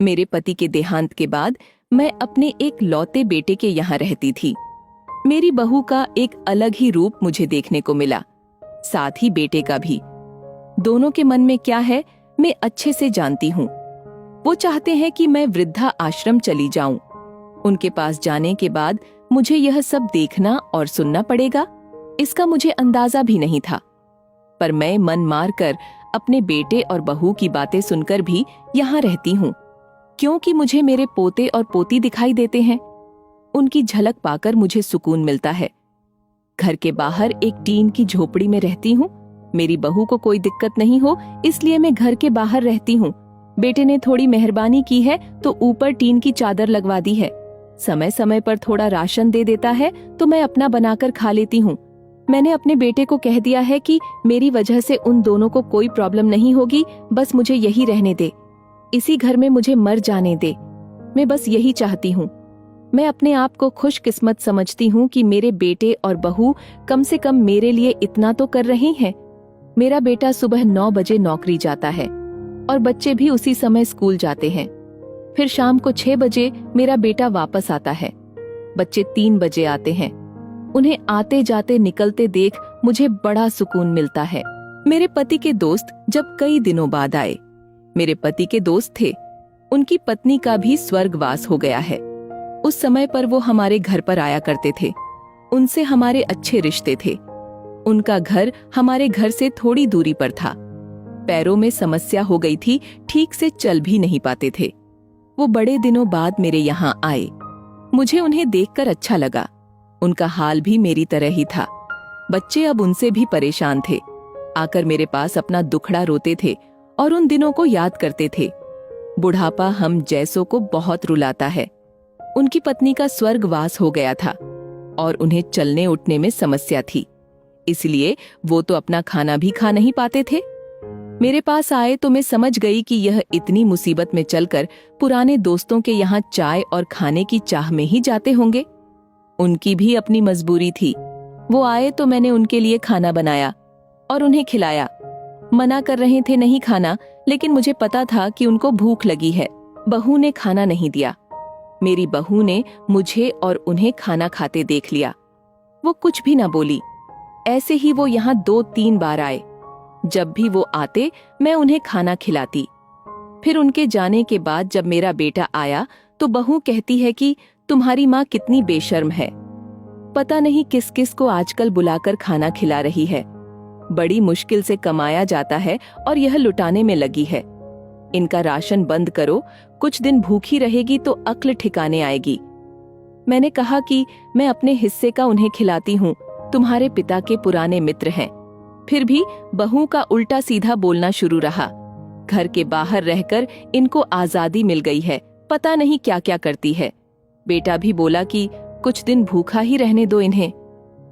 मेरे पति के देहांत के बाद मैं अपने एक लौते बेटे के यहाँ रहती थी। मेरी बहू का एक अलग ही रूप मुझे देखने को मिला, साथ ही बेटे का भी। दोनों के मन में क्या है मैं अच्छे से जानती हूँ। वो चाहते हैं कि मैं वृद्धा आश्रम चली जाऊं। उनके पास जाने के बाद मुझे यह सब देखना और सुनना पड़ेगा, इसका मुझे अंदाजा भी नहीं था। पर मैं मन मार कर अपने बेटे और बहू की बातें सुनकर भी यहाँ रहती हूँ, क्योंकि मुझे मेरे पोते और पोती दिखाई देते हैं। उनकी झलक पाकर मुझे सुकून मिलता है। घर के बाहर एक टीन की झोपड़ी में रहती हूँ। मेरी बहू को कोई दिक्कत नहीं हो इसलिए मैं घर के बाहर रहती हूँ। बेटे ने थोड़ी मेहरबानी की है तो ऊपर टीन की चादर लगवा दी है। समय समय पर थोड़ा राशन दे देता है तो मैं अपना बनाकर खा लेती हूँ। मैंने अपने बेटे को कह दिया है कि मेरी वजह से उन दोनों को कोई प्रॉब्लम नहीं होगी, बस मुझे यही रहने दे, इसी घर में मुझे मर जाने दे। मैं बस यही चाहती हूँ। मैं अपने आप को खुशकिस्मत समझती हूँ कि मेरे बेटे और बहू कम से कम मेरे लिए इतना तो कर रहे हैं। मेरा बेटा सुबह 9 बजे नौकरी जाता है और बच्चे भी उसी समय स्कूल जाते हैं। फिर शाम को 6 बजे मेरा बेटा वापस आता है। बच्चे 3 बजे आते हैं। उन्हें आते जाते निकलते देख मुझे बड़ा सुकून मिलता है। मेरे पति के दोस्त जब कई दिनों बाद आए, मेरे पति के दोस्त थे, उनकी पत्नी का भी स्वर्गवास हो गया है। उस समय पर वो हमारे घर पर आया करते थे। उनसे हमारे अच्छे रिश्ते थे। उनका घर हमारे घर से थोड़ी दूरी पर था। पैरों में समस्या हो गई थी, ठीक से चल भी नहीं पाते थे। वो बड़े दिनों बाद मेरे यहाँ आए। मुझे उन्हें देखकर अच्छा लगा। उनका हाल भी मेरी तरह ही था। बच्चे अब उनसे भी परेशान थे। आकर मेरे पास अपना दुखड़ा रोते थे और उन दिनों को याद करते थे। बुढ़ापा हम जैसों को बहुत रुलाता है। उनकी पत्नी का स्वर्गवास हो गया था और उन्हें चलने उठने में समस्या थी, इसलिए वो तो अपना खाना भी खा नहीं पाते थे। मेरे पास आए तो मैं समझ गई कि यह इतनी मुसीबत में चलकर पुराने दोस्तों के यहाँ चाय और खाने की चाह में ही जाते होंगे। उनकी भी अपनी मजबूरी थी। वो आए तो मैंने उनके लिए खाना बनाया और उन्हें खिलाया। मना कर रहे थे नहीं खाना, लेकिन मुझे पता था कि उनको भूख लगी है। बहू ने खाना नहीं दिया। मेरी बहू ने मुझे और उन्हें खाना खाते देख लिया। वो कुछ भी ना बोली। ऐसे ही वो यहाँ 2-3 बार आए। जब भी वो आते मैं उन्हें खाना खिलाती। फिर उनके जाने के बाद जब मेरा बेटा आया तो बहू कहती है कि तुम्हारी माँ कितनी बेशर्म है, पता नहीं किस किस को आजकल बुलाकर खाना खिला रही है। बड़ी मुश्किल से कमाया जाता है और यह लुटाने में लगी है। इनका राशन बंद करो, कुछ दिन भूखी रहेगी तो अक्ल ठिकाने आएगी। मैंने कहा कि मैं अपने हिस्से का उन्हें खिलाती हूँ, तुम्हारे पिता के पुराने मित्र हैं। फिर भी बहू का उल्टा सीधा बोलना शुरू रहा। घर के बाहर रहकर इनको आजादी मिल गई है, पता नहीं क्या क्या करती है। बेटा भी बोला कि कुछ दिन भूखा ही रहने दो इन्हें।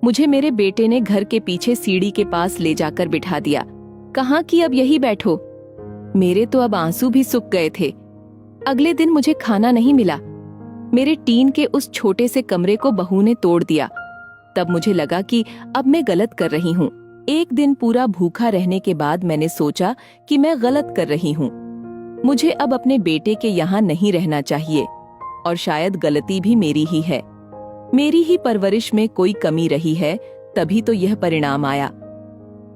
मुझे मेरे बेटे ने घर के पीछे सीढ़ी के पास ले जाकर बिठा दिया। कहा कि अब यही बैठो। मेरे तो अब आंसू भी सूख गए थे। अगले दिन मुझे खाना नहीं मिला। मेरे टीन के उस छोटे से कमरे को बहू ने तोड़ दिया। तब मुझे लगा कि अब मैं गलत कर रही हूँ। एक दिन पूरा भूखा रहने के बाद मैंने सोचा कि मैं गलत कर रही हूँ। मुझे अब अपने बेटे के यहाँ नहीं रहना चाहिए और शायद गलती भी मेरी ही है। मेरी ही परवरिश में कोई कमी रही है, तभी तो यह परिणाम आया।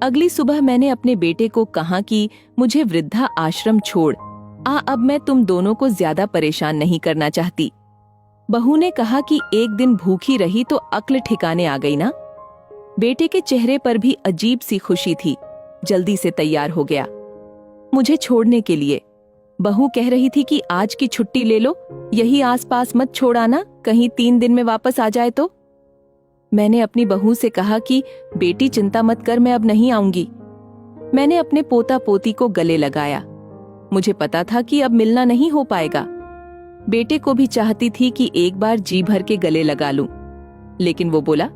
अगली सुबह मैंने अपने बेटे को कहा कि मुझे वृद्धा आश्रम छोड़ आ, अब मैं तुम दोनों को ज्यादा परेशान नहीं करना चाहती। बहू ने कहा कि एक दिन भूखी रही तो अक्ल ठिकाने आ गई ना। बेटे के चेहरे पर भी अजीब सी खुशी थी। जल्दी से तैयार हो गया मुझे छोड़ने के लिए। बहू कह रही थी कि आज की छुट्टी ले लो, यही आसपास मत छोड़ आना, कहीं 3 दिन में वापस आ जाए तो। मैंने अपनी बहू से कहा कि बेटी चिंता मत कर, मैं अब नहीं आऊंगी। मैंने अपने पोता पोती को गले लगाया। मुझे पता था कि अब मिलना नहीं हो पाएगा। बेटे को भी चाहती थी कि एक बार जी भर के गले लगा लूं, लेकिन वो बोला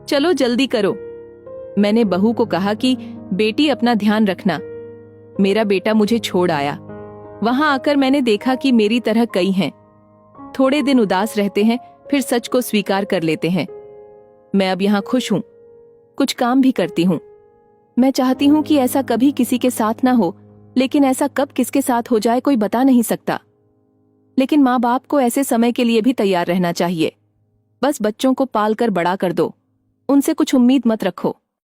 चलो जल्दी करो। मैंने बहू को कहा कि बेटी अपना ध्यान रखना। मेरा बेटा मुझे छोड़ आया। वहां आकर मैंने देखा कि मेरी तरह कई हैं। थोड़े दिन उदास रहते हैं, फिर सच को स्वीकार कर लेते हैं। मैं अब यहाँ खुश हूँ, कुछ काम भी करती हूँ। मैं चाहती हूँ कि ऐसा कभी किसी के साथ ना हो, लेकिन ऐसा कब किसके साथ हो जाए कोई बता नहीं सकता। लेकिन माँ बाप को ऐसे समय के लिए भी तैयार रहना चाहिए। बस बच्चों को पाल कर बड़ा कर दो, उनसे कुछ उम्मीद मत रखो।